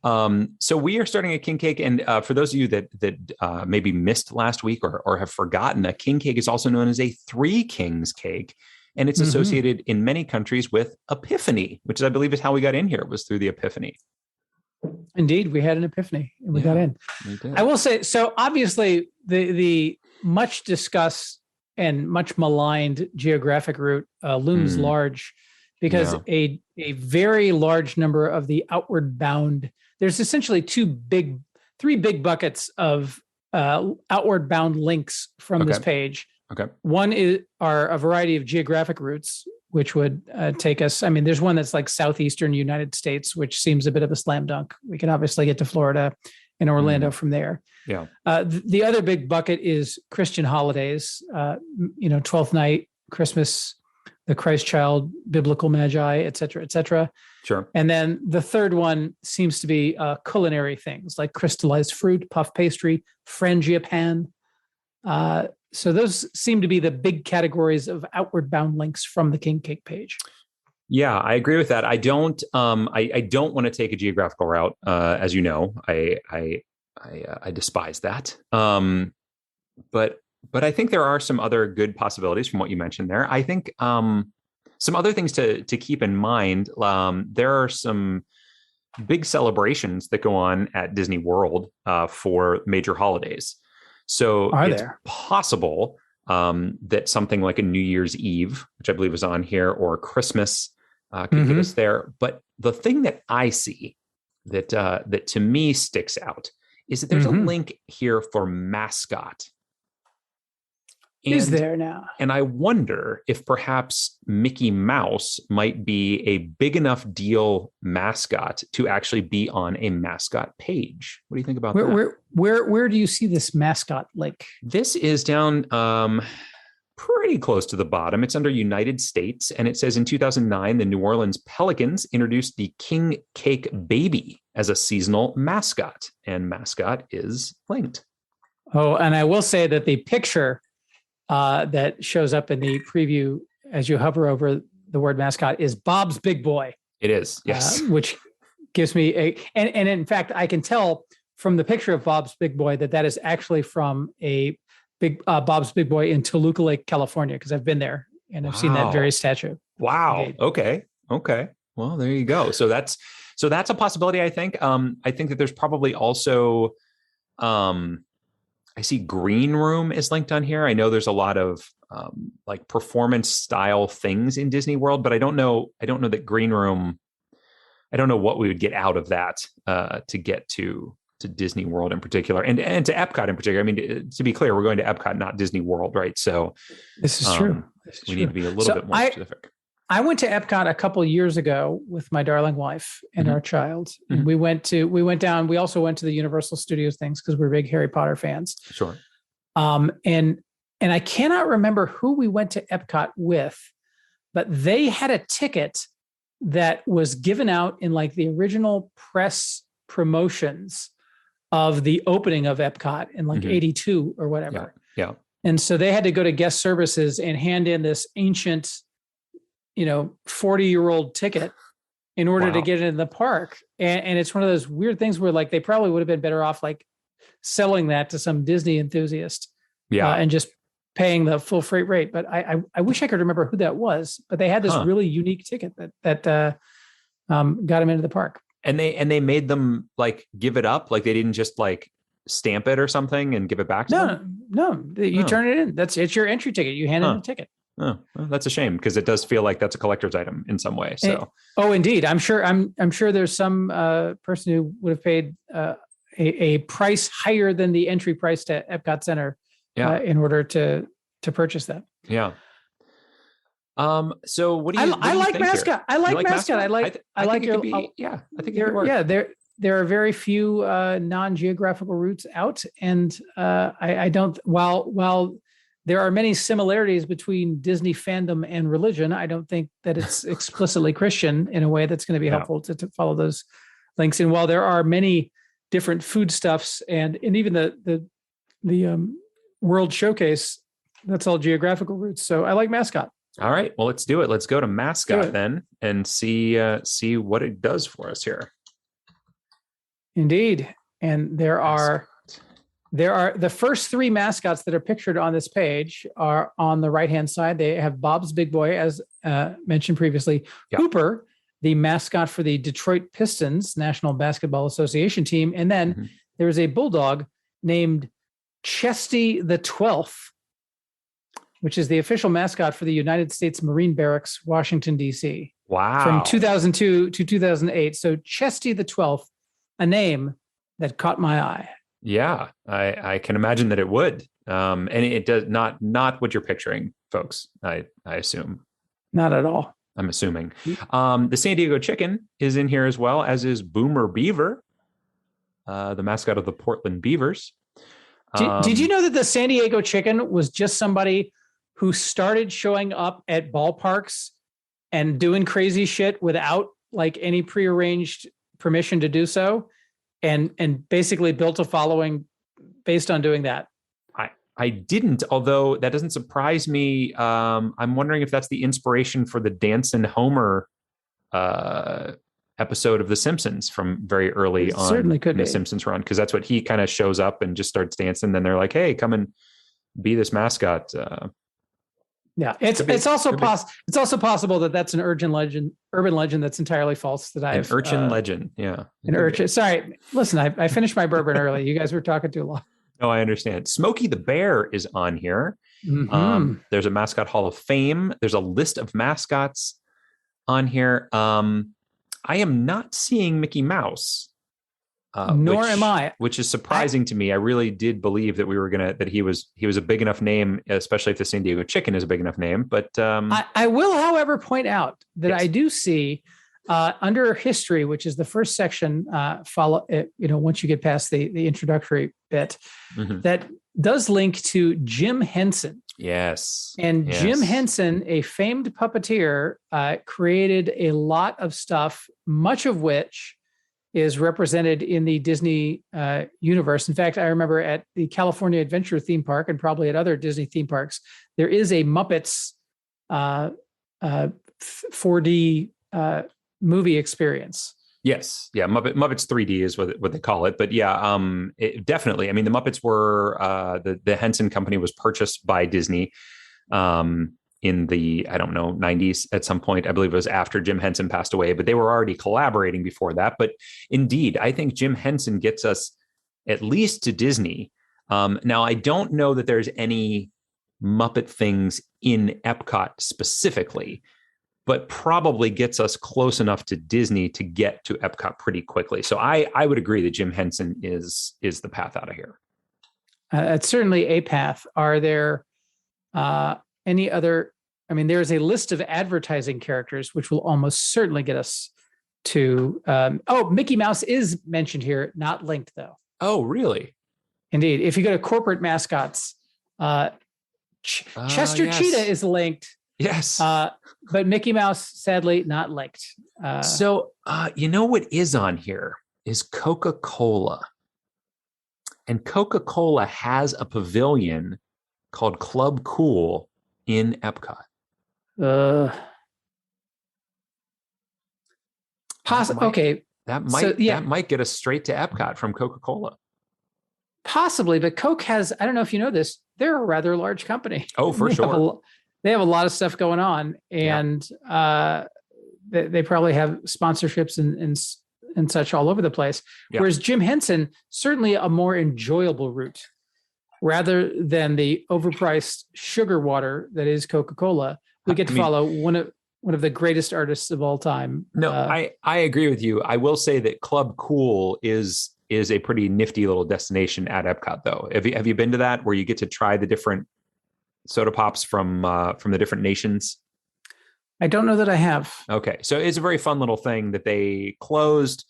her. So we are starting a king cake, and for those of you that maybe missed last week or have forgotten, a king cake is also known as a Three Kings cake, and it's associated in many countries with Epiphany, which I believe is how we got in here. It was through the Epiphany. Indeed, we had an epiphany and we got in. I will say, so obviously the much discussed and much maligned geographic route looms large, because a very large number of the outward bound, there's essentially three big buckets of outward bound links from this page. Okay. One are a variety of geographic routes, which would take us. I mean, there's one that's like southeastern United States, which seems a bit of a slam dunk. We can obviously get to Florida and Orlando from there. Yeah. The other big bucket is Christian holidays, Twelfth Night, Christmas, the Christ Child, biblical magi, et cetera, et cetera. Sure. And then the third one seems to be culinary things like crystallized fruit, puff pastry, frangipane. So those seem to be the big categories of outward bound links from the king cake page. Yeah, I agree with that. I don't want to take a geographical route. As you know, I despise that. But I think there are some other good possibilities from what you mentioned there. I think some other things to keep in mind. There are some big celebrations that go on at Disney World for major holidays. So it's possible that something like a New Year's Eve, which I believe is on here, or Christmas could get us there. But the thing that I see that to me sticks out is that there's a link here for mascot. Is there now? And I wonder if perhaps Mickey Mouse might be a big enough deal mascot to actually be on a mascot page. What do you think about that? Where do you see this mascot link? This is down pretty close to the bottom. It's under United States, and it says in 2009, the New Orleans Pelicans introduced the King Cake Baby as a seasonal mascot, and mascot is linked. Oh, and I will say that the picture that shows up in the preview as you hover over the word mascot is Bob's Big Boy. It is, yes. Which gives me and in fact, I can tell from the picture of Bob's Big Boy that is actually from a Bob's Big Boy in Toluca Lake, California, because I've been there and I've seen that very statue. Wow. Indeed. Okay. Well, there you go. So that's a possibility, I think. I think that there's probably also I see Green Room is linked on here. I know there's a lot of like performance style things in Disney World, but I don't know that Green Room, I don't know what we would get out of that to get to Disney World in particular and to Epcot in particular. I mean, to be clear, we're going to Epcot, not Disney World, right? So this is true. We need to be a little bit more specific. I went to Epcot a couple of years ago with my darling wife and our child. And we went down. We also went to the Universal Studios things because we're big Harry Potter fans. Sure. And I cannot remember who we went to Epcot with, but they had a ticket that was given out in like the original press promotions of the opening of Epcot in like 82 or whatever. Yeah. And so they had to go to guest services and hand in this ancient 40-year-old ticket in order to get into the park. And it's one of those weird things where like they probably would have been better off like selling that to some Disney enthusiast and just paying the full freight rate. But I wish I could remember who that was, but they had this really unique ticket that got them into the park. And they made them like give it up. Like they didn't just like stamp it or something and give it back to them? No, you turn it in. It's your entry ticket. You hand in the ticket. Oh, well, that's a shame because it does feel like that's a collector's item in some way. So, indeed, I'm sure there's some person who would have paid a price higher than the entry price to Epcot Center in order to purchase that. Yeah. So what do you? I like mascot. I like mascot. I like your. I think it works. There are very few non-geographical routes out, and I don't. While there are many similarities between Disney fandom and religion. I don't think that it's explicitly Christian in a way that's going to be helpful to follow those links. And while there are many different foodstuffs and even the World Showcase, that's all geographical roots. So I like mascot. All right, well, let's do it. Let's go to mascot then and see what it does for us here. Indeed, and there are the first three mascots that are pictured on this page are on the right-hand side. They have Bob's Big Boy, as mentioned previously. Yep. Hooper, the mascot for the Detroit Pistons National Basketball Association team. And then there is a bulldog named Chesty the 12th, which is the official mascot for the United States Marine Barracks, Washington, D.C. Wow. From 2002 to 2008. So Chesty the 12th, a name that caught my eye. Yeah, I can imagine that it would. And it does not what you're picturing, folks, I assume. Not at all. I'm assuming. The San Diego Chicken is in here as well, as is Boomer Beaver, the mascot of the Portland Beavers. Did you know that the San Diego Chicken was just somebody who started showing up at ballparks and doing crazy shit without like any prearranged permission to do so, and basically built a following based on doing that? I didn't, although that doesn't surprise me. I'm wondering if that's the inspiration for the Dancin' Homer episode of The Simpsons from very early on. Certainly could in the Simpsons run, because that's what he kind of shows up and just starts dancing. Then they're like, "Hey, come and be this mascot." Yeah, it's also possible that that's an urban legend that's entirely false. An urchin legend, yeah, an urchin. Sorry, listen, I finished my bourbon early. You guys were talking too long. No, I understand. Smokey the Bear is on here. There's a mascot hall of fame. There's a list of mascots on here. I am not seeing Mickey Mouse. Nor am I. Which is surprising to me. I really did believe that that he was a big enough name, especially if the San Diego Chicken is a big enough name. But I will, however, point out that I do see under history, which is the first section, once you get past the introductory bit, that does link to Jim Henson. Yes. And Jim Henson, a famed puppeteer, created a lot of stuff, much of which is represented in the Disney universe. In fact, I remember at the California Adventure theme park and probably at other Disney theme parks, there is a Muppets 4D movie experience. Yes. Yeah. Muppets 3D is what they call it. But yeah, definitely. I mean, the Muppets were, the Henson Company was purchased by Disney in the, 90s at some point. I believe it was after Jim Henson passed away, but they were already collaborating before that. But indeed, I think Jim Henson gets us at least to Disney. Now, I don't know that there's any Muppet things in Epcot specifically, but probably gets us close enough to Disney to get to Epcot pretty quickly. So I would agree that Jim Henson is the path out of here. It's certainly a path. Are there any other? I mean, there's a list of advertising characters, which will almost certainly get us to. Mickey Mouse is mentioned here, not linked though. Oh, really? Indeed. If you go to corporate mascots, Chester Cheetah is linked. Yes. But Mickey Mouse, sadly, not linked. So what is on here is Coca-Cola. And Coca-Cola has a pavilion called Club Cool in Epcot. Okay. That might get us straight to Epcot from Coca-Cola. Possibly, but Coke has, I don't know if you know this, they're a rather large company. Oh, for sure. They have a lot of stuff going on, and they probably have sponsorships and such all over the place. Yeah. Whereas Jim Henson, certainly a more enjoyable route, rather than the overpriced sugar water that is Coca-Cola. We get to follow one of the greatest artists of all time. No, I agree with you. I will say that Club Cool is a pretty nifty little destination at Epcot, though. Have you been to that, where you get to try the different soda pops from the different nations? I don't know that I have. Okay. So it's a very fun little thing that they closed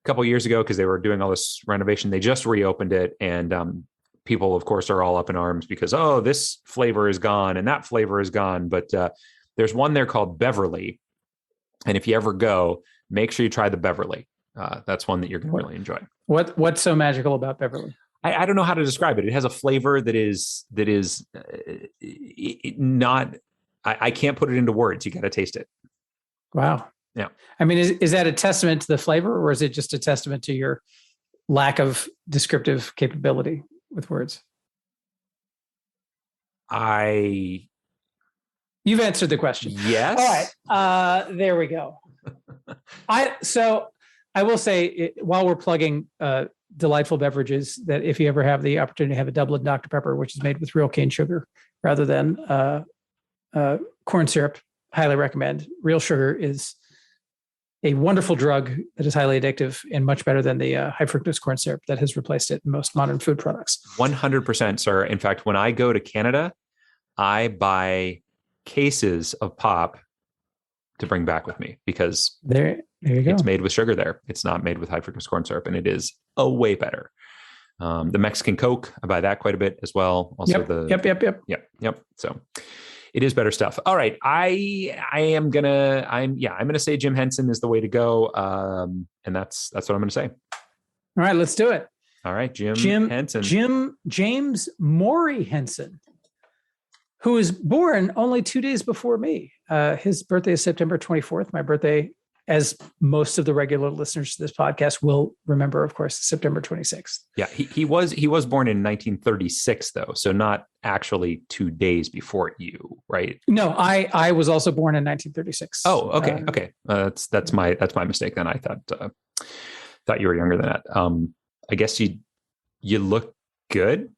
a couple of years ago because they were doing all this renovation. They just reopened it, and people, of course, are all up in arms because, oh, this flavor is gone and that flavor is gone. But there's one there called Beverly. And if you ever go, make sure you try the Beverly. That's one that you're going to really enjoy. What's so magical about Beverly? I don't know how to describe it. It has a flavor that is not. I can't put it into words. You got to taste it. Wow. Yeah. I mean, is that a testament to the flavor, or is it just a testament to your lack of descriptive capability with words? You've answered the question. Yes. All right. There we go. So I will say, while we're plugging delightful beverages, that if you ever have the opportunity to have a Dublin Dr. Pepper, which is made with real cane sugar rather than corn syrup, highly recommend. Real sugar is a wonderful drug that is highly addictive and much better than the high fructose corn syrup that has replaced it in most modern food products. 100%, sir. In fact, when I go to Canada, I buy cases of pop to bring back with me because there you go. It's made with sugar there. It's not made with high fructose corn syrup, and it is a way better. The Mexican Coke, I buy that quite a bit as well. Also Yep. So it is better stuff. All right. I'm gonna say Jim Henson is the way to go. And that's what I'm gonna say. All right, let's do it. All right, Jim Henson. James Maury Henson, who was born only 2 days before me. His birthday is September 24th. My birthday, as most of the regular listeners to this podcast will remember, of course, September 26th. Yeah, he was born in 1936, though, so not actually 2 days before you, right? No, I was also born in 1936. Oh, okay, okay. That's my mistake. Then I thought you were younger than that. I guess you look good.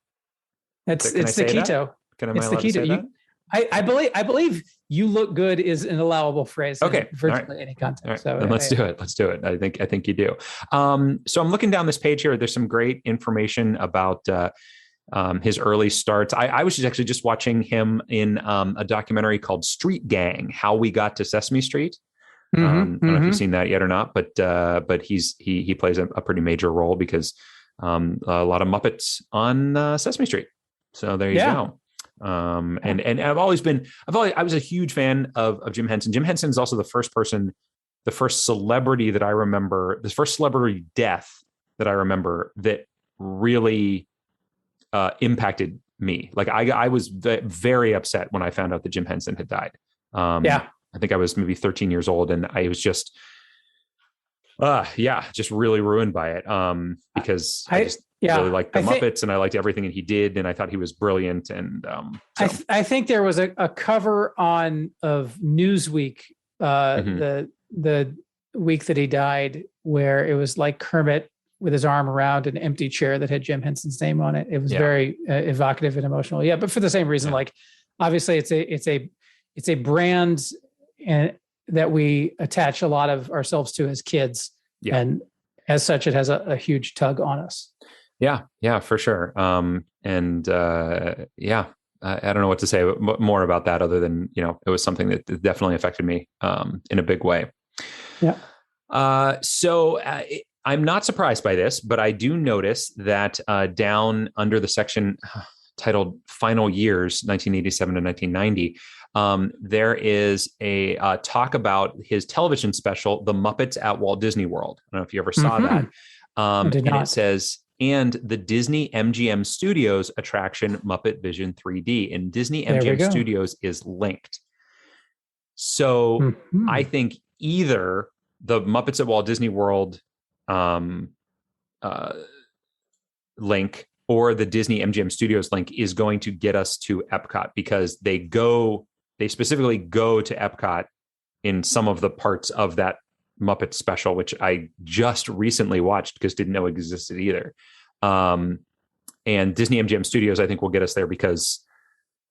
It's the keto. Am I allowed to say that? I believe you look good is an allowable phrase. Okay. In virtually any context. Right. So then let's do it. Let's do it. I think you do. So I'm looking down this page here. There's some great information about his early starts. I was actually just watching him in a documentary called Street Gang: How We Got to Sesame Street. I don't know if you've seen that yet or not, but he plays a pretty major role because a lot of Muppets on Sesame Street. So there you go. And I was a huge fan of Jim Henson. Jim Henson is also the first celebrity that I remember, the first celebrity death that I remember that really impacted me. Like I was very upset when I found out that Jim Henson had died. I think I was maybe 13 years old, and I was just really ruined by it. Because I really liked the Muppets, and I liked everything that he did, and I thought he was brilliant. And I think there was a cover of Newsweek, the week that he died, where it was like Kermit with his arm around an empty chair that had Jim Henson's name on it. It was very evocative and emotional. Yeah, but for the same reason, like obviously it's a brand that we attach a lot of ourselves to as kids, and as such, it has a huge tug on us. Yeah, for sure. I don't know what to say more about that other than, it was something that definitely affected me in a big way. Yeah. So I'm not surprised by this, but I do notice that down under the section titled Final Years, 1987 to 1990, there is a talk about his television special, The Muppets at Walt Disney World. I don't know if you ever saw that. I did not. It says, and the Disney MGM Studios attraction Muppet Vision 3D, and Disney MGM Studios is linked. So I think either the Muppets at Walt Disney World link or the Disney MGM Studios link is going to get us to Epcot, because they specifically go to Epcot in some of the parts of that Muppet special, which I just recently watched because didn't know existed either. And Disney MGM Studios, I think, will get us there because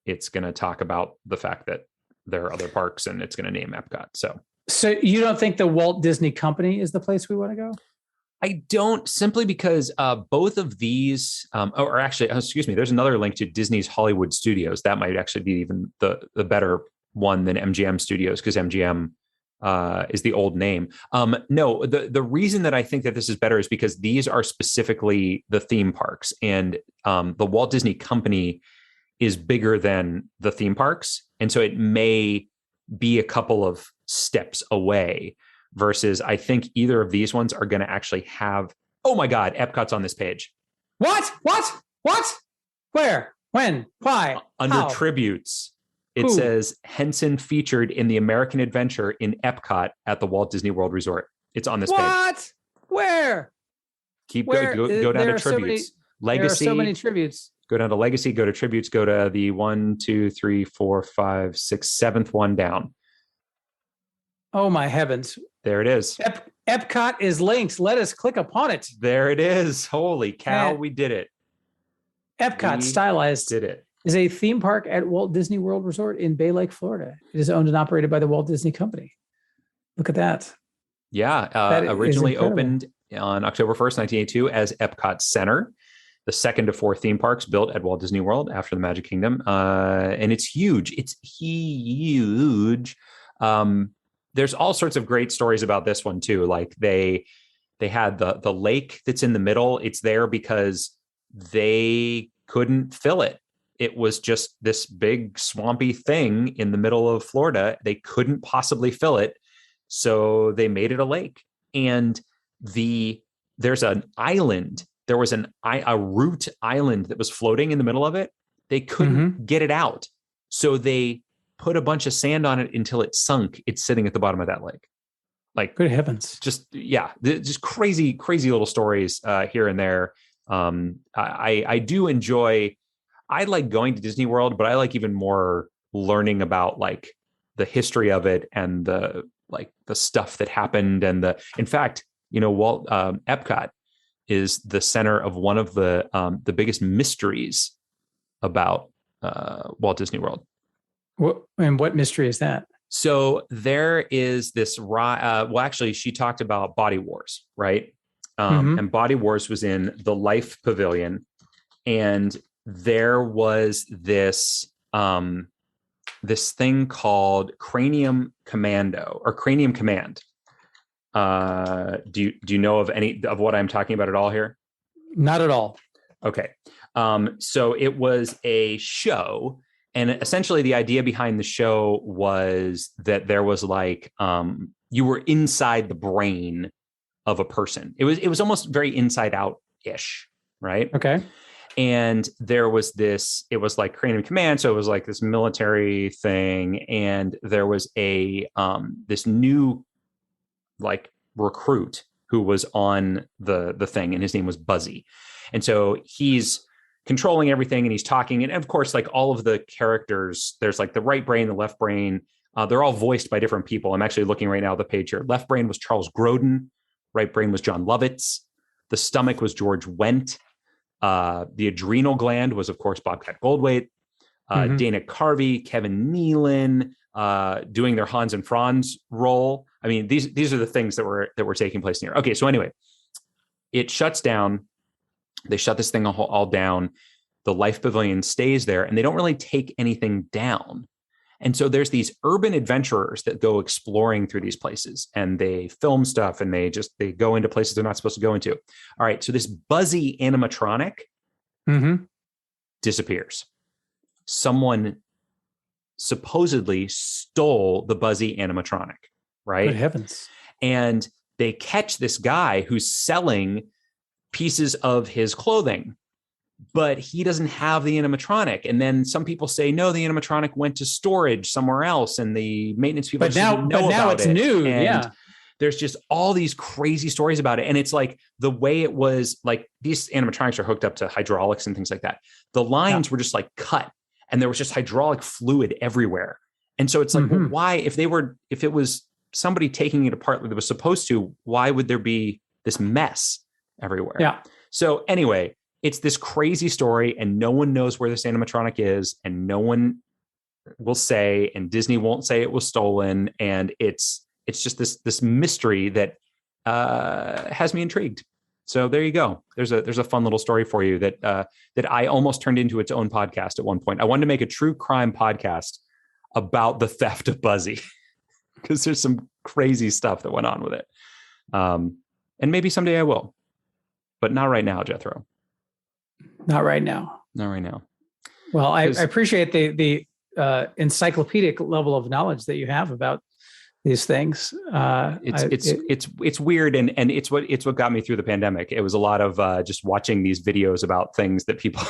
it's going to talk about the fact that there are other parks and it's going to name Epcot. So you don't think the Walt Disney Company is the place we want to go? I don't, simply because both of these, there's another link to Disney's Hollywood Studios. That might actually be even the better one than MGM Studios, because MGM is the old name. No, the reason that I think that this is better is because these are specifically the theme parks, and the Walt Disney Company is bigger than the theme parks. And so it may be a couple of steps away versus I think either of these ones are going to actually have, oh my God, Epcot's on this page. What? Where? When? Why? Under How? tributes, it says Henson featured in the American Adventure in Epcot at the Walt Disney World Resort. It's on this page. What? Where? Go down to tributes. Legacy. There are so many tributes. Go down to Legacy, go to tributes, go to the 1, 2, 3, 4, 5, 6, 7th one down. Oh my heavens. There it is. Epcot is linked. Let us click upon it. There it is. Holy cow, we did it. Epcot Stylized did it. Is a theme park at Walt Disney World Resort in Bay Lake, Florida. It is owned and operated by the Walt Disney Company. Look at that. Yeah. Originally opened on October 1st, 1982 as Epcot Center, the second of 4 theme parks built at Walt Disney World after the Magic Kingdom. And it's huge. It's huge. There's all sorts of great stories about this one too. Like they had the lake that's in the middle. It's there because they couldn't fill it. It was just this big swampy thing in the middle of Florida. They couldn't possibly fill it. So they made it a lake. And there's an island. There was a root island that was floating in the middle of it. They couldn't get it out. So they put a bunch of sand on it until it sunk. It's sitting at the bottom of that lake. Like, good heavens. Just crazy little stories here and there. I do enjoy, I like going to Disney World, but I like even more learning about like the history of it and the stuff that happened. And in fact, Epcot is the center of one of the biggest mysteries about Walt Disney World. What mystery is that? So there is this, actually, she talked about Body Wars, right? And Body Wars was in the Life Pavilion. And there was this thing called Cranium Commando or Cranium Command. Do you know of any of what I'm talking about at all here? Not at all. Okay. So it was a show, and essentially the idea behind the show was that there was like, you were inside the brain of a person. It was almost very Inside Out-ish, right? Okay. And there was it was like Cranium Command. So it was like this military thing. And there was this new like recruit who was on the thing, and his name was Buzzy. And so he's controlling everything, and he's talking. And of course, like all of the characters, there's like the right brain, the left brain. They're all voiced by different people. I'm actually looking right now at the page here. Left brain was Charles Grodin. Right brain was John Lovitz. The stomach was George Wendt. The adrenal gland was, of course, Bobcat Goldthwait. Dana Carvey, Kevin Nealon, doing their Hans and Franz role. I mean, these are the things that were taking place here. Okay, so anyway, it shuts down. They shut this thing all down. The Life Pavilion stays there, and they don't really take anything down. And so there's these urban adventurers that go exploring through these places, and they film stuff, and they go into places they're not supposed to go into. All right, so this Buzzy animatronic disappears. Someone supposedly stole the Buzzy animatronic, right? Good heavens. And they catch this guy who's selling pieces of his clothing, but he doesn't have the animatronic. And then some people say, no, the animatronic went to storage somewhere else, and the maintenance people didn't know about it's it. new. And yeah. There's just all these crazy stories about it. And it's like the way it was, like these animatronics are hooked up to hydraulics and things like that. The lines were just like cut, and there was just hydraulic fluid everywhere. And so it's like, well, why, if it was somebody taking it apart that was supposed to, why would there be this mess everywhere? Yeah. So anyway, it's this crazy story, and no one knows where this animatronic is, and no one will say, and Disney won't say it was stolen. And it's just this mystery that has me intrigued. So there you go. There's a fun little story for you that I almost turned into its own podcast at one point. I wanted to make a true crime podcast about the theft of Buzzy. because there's some crazy stuff that went on with it. And maybe someday I will, but not right now, Jethro. Not right now. Not right now. Well, I appreciate the encyclopedic level of knowledge that you have about these things. It's weird, and it's what got me through the pandemic. It was a lot of just watching these videos about things that people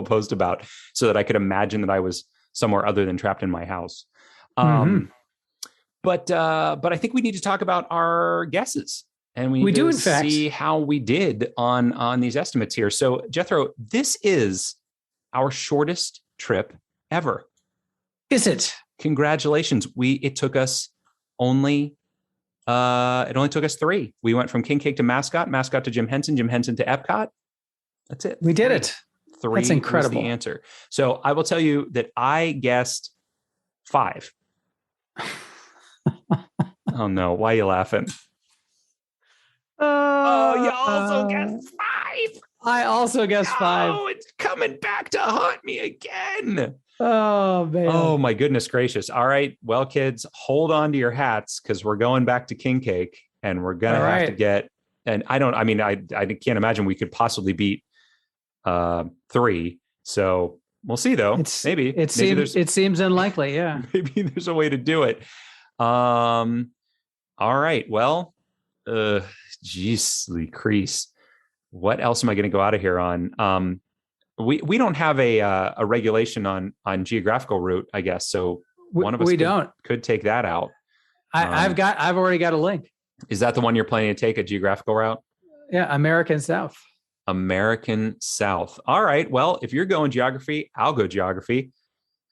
post about, so that I could imagine that I was somewhere other than trapped in my house. But I think we need to talk about our guesses, and we do in fact see how we did on these estimates here. So Jethro, this is our shortest trip ever. Is it? Congratulations. It only took us 3. We went from King Cake to Mascot to Jim Henson to Epcot. That's it. We did it. 3 That's incredible. Was the answer. So I will tell you that I guessed 5. Oh no, why are you laughing? You also guessed 5. I also guessed 5. Oh, it's coming back to haunt me again. Oh, man. Oh, my goodness gracious. All right. Well, kids, hold on to your hats, because we're going back to King Cake, and we're going to have to get, and I can't imagine we could possibly beat 3. So we'll see, though. It seems unlikely. Yeah. Maybe there's a way to do it. All right. Well, geez, crease. What else am I going to go out of here on? We don't have a regulation on geographical route, I guess. So one of us could take that out. I've already got a link. Is that the one you're planning to take, a geographical route? Yeah, American South. American South. All right. Well, if you're going geography, I'll go geography.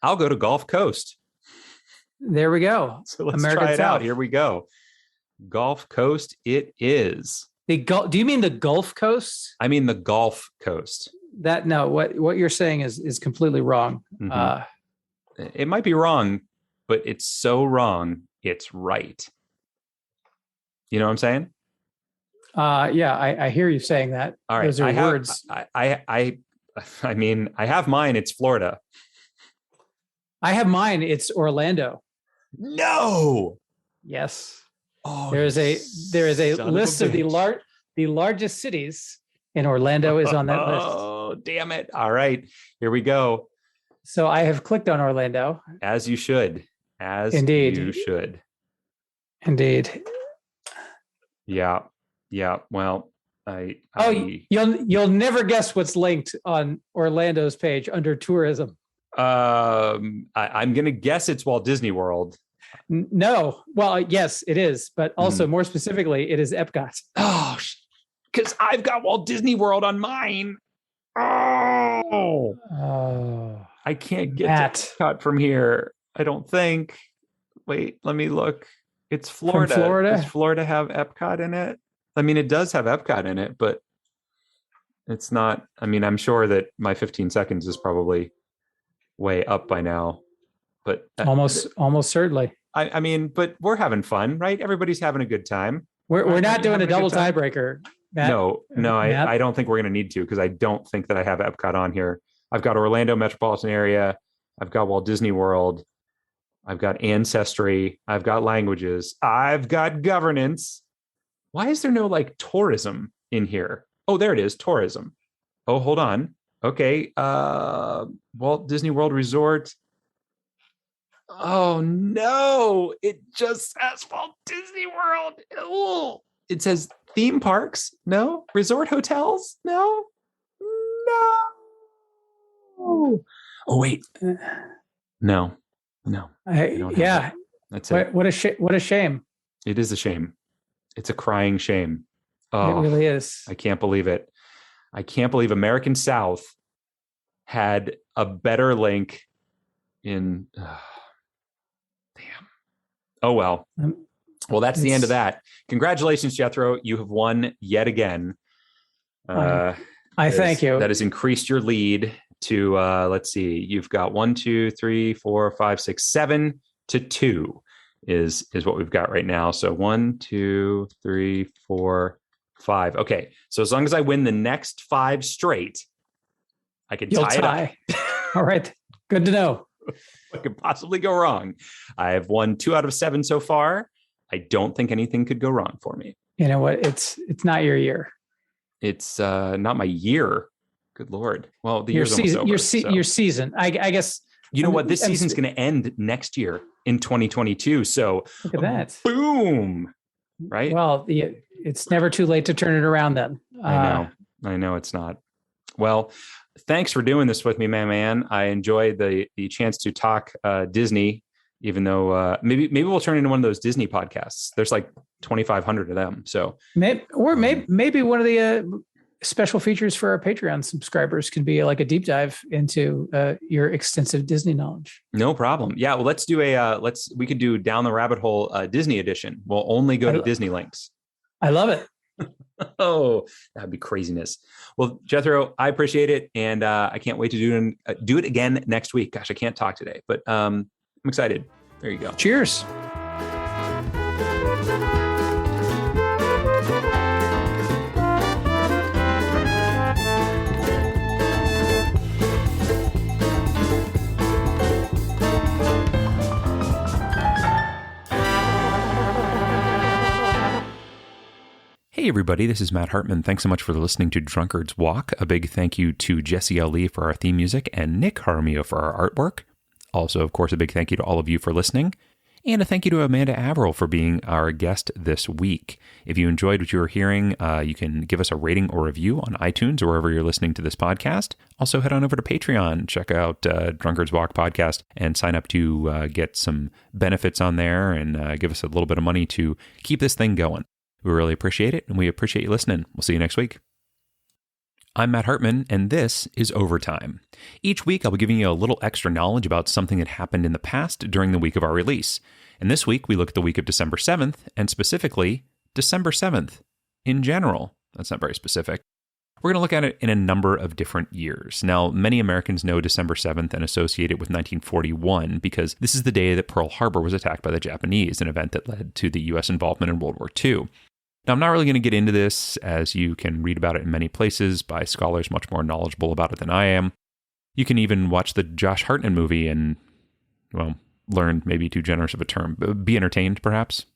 I'll go to Gulf Coast. There we go. So let's try it out. Here we go. Gulf Coast it is. Do you mean the Gulf Coast? I mean the Gulf Coast. What you're saying is completely wrong. Mm-hmm. It might be wrong, but it's so wrong, it's right. You know what I'm saying? Yeah, I hear you saying that. All right. Those are words. I mean, I have mine. It's Florida. I have mine. It's Orlando. No. Yes. Oh, there is a list of the largest cities, and Orlando is on that list. Oh, damn it. All right. Here we go. So I have clicked on Orlando. As you should. Indeed. You should. Indeed. Yeah. Yeah. Well, you'll never guess what's linked on Orlando's page under tourism. I'm going to guess it's Walt Disney World. No. Well, yes, it is. But also more specifically, it is Epcot. Oh, because I've got Walt Disney World on mine. Oh. I can't get to Epcot from here. I don't think. Wait, let me look. It's Florida. From Florida? Does Florida have Epcot in it? I mean, it does have Epcot in it, but it's not. I mean, I'm sure that my 15 seconds is probably way up by now. But almost certainly. I mean, but we're having fun, right? Everybody's having a good time. We're not doing a double tiebreaker. Matt. No, I don't think we're going to need to, because I don't think that I have Epcot on here. I've got Orlando metropolitan area. I've got Walt Disney World. I've got ancestry. I've got languages. I've got governance. Why is there no tourism in here? Oh, there it is. Tourism. Oh, hold on. Okay. Walt Disney World Resort. Oh no, it just says Walt Disney World. Ooh. It says theme parks. No. Resort hotels. No. Oh wait. No. Yeah. That's it. What a shame. It is a shame. It's a crying shame. Oh, it really is. I can't believe it. I can't believe American South had a better link in. Damn. Oh, well. Well, that's the end of that. Congratulations, Jethro. You have won yet again. I thank you. That has increased your lead to, let's see, you've got 1, 2, 3, 4, 5, 6, 7 to 2 is what we've got right now. So 1, 2, 3, 4, 5. Okay. So as long as I win the next 5 straight, I can tie it up. All right. Good to know. What could possibly go wrong? I have won 2 out of 7 so far. I don't think anything could go wrong for me. You know what? It's not your year. It's not my year. Good Lord. Well, the year's season, almost over. Your season. I guess. You know what? This season's going to end next year in 2022. So look at that. Boom. Right? Well, it's never too late to turn it around then. I know it's not. Well, thanks for doing this with me, man. I enjoyed the chance to talk Disney, even though maybe we'll turn into one of those Disney podcasts. There's like 2,500 of them. So maybe one of the special features for our Patreon subscribers can be like a deep dive into your extensive Disney knowledge. No problem. Yeah. Well, let's do we could do down the rabbit hole Disney edition. We'll only go to Disney links. I love it. Oh, that'd be craziness. Well, Jethro, I appreciate it. And I can't wait to do it again next week. Gosh, I can't talk today, but I'm excited. There you go. Cheers. Hey everybody, this is Matt Hartman. Thanks so much for listening to Drunkard's Walk. A big thank you to Jesse L. Lee for our theme music and Nick Jaramillo for our artwork. Also, of course, a big thank you to all of you for listening. And a thank you to Amanda Averell for being our guest this week. If you enjoyed what you were hearing, you can give us a rating or review on iTunes or wherever you're listening to this podcast. Also, head on over to Patreon, check out Drunkard's Walk podcast, and sign up to get some benefits on there and give us a little bit of money to keep this thing going. We really appreciate it, and we appreciate you listening. We'll see you next week. I'm Matt Hartman, and this is Overtime. Each week, I'll be giving you a little extra knowledge about something that happened in the past during the week of our release. And this week, we look at the week of December 7th, and specifically, December 7th in general. That's not very specific. We're going to look at it in a number of different years. Now, many Americans know December 7th and associate it with 1941 because this is the day that Pearl Harbor was attacked by the Japanese, an event that led to the U.S. involvement in World War II. Now, I'm not really going to get into this, as you can read about it in many places by scholars much more knowledgeable about it than I am. You can even watch the Josh Hartnett movie and, well, learn maybe too generous of a term. Be entertained, perhaps?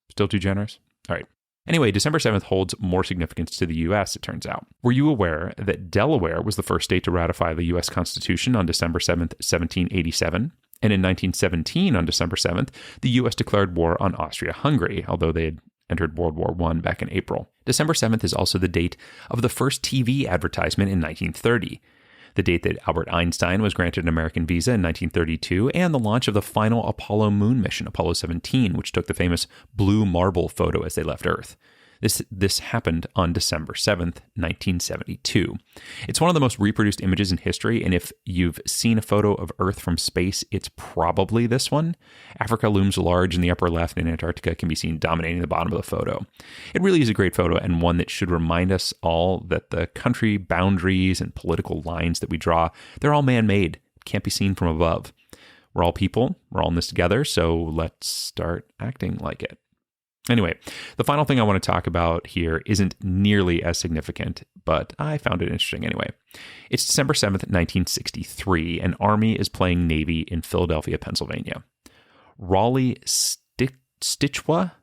Still too generous? All right. Anyway, December 7th holds more significance to the U.S., it turns out. Were you aware that Delaware was the first state to ratify the U.S. Constitution on December 7th, 1787? And in 1917, on December 7th, the U.S. declared war on Austria-Hungary, although they had entered World War I back in April. December 7th is also the date of the first TV advertisement in 1930, the date that Albert Einstein was granted an American visa in 1932, and the launch of the final Apollo moon mission, Apollo 17, which took the famous blue marble photo as they left Earth. This happened on December 7th, 1972. It's one of the most reproduced images in history, and if you've seen a photo of Earth from space, it's probably this one. Africa looms large in the upper left, and Antarctica can be seen dominating the bottom of the photo. It really is a great photo, and one that should remind us all that the country boundaries and political lines that we draw, they're all man-made. It can't be seen from above. We're all people. We're all in this together, so let's start acting like it. Anyway, the final thing I want to talk about here isn't nearly as significant, but I found it interesting anyway. It's December 7th, 1963, and Army is playing Navy in Philadelphia, Pennsylvania. Raleigh Stichwa?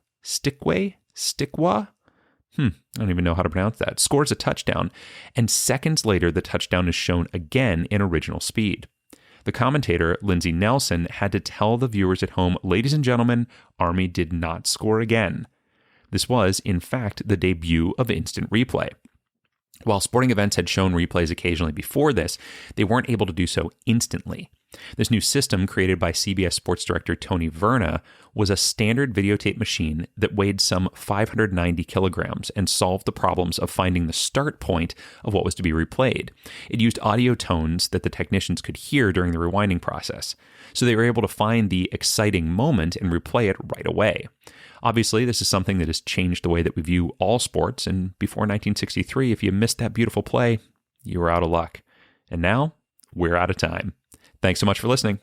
I don't even know how to pronounce that. Scores a touchdown, and seconds later, the touchdown is shown again in original speed. The commentator, Lindsey Nelson, had to tell the viewers at home, ladies and gentlemen, Army did not score again. This was, in fact, the debut of instant replay. While sporting events had shown replays occasionally before this, they weren't able to do so instantly. This new system, created by CBS sports director Tony Verna, was a standard videotape machine that weighed some 590 kilograms and solved the problems of finding the start point of what was to be replayed. It used audio tones that the technicians could hear during the rewinding process, so they were able to find the exciting moment and replay it right away. Obviously, this is something that has changed the way that we view all sports, and before 1963, if you missed that beautiful play, you were out of luck. And now, we're out of time. Thanks so much for listening.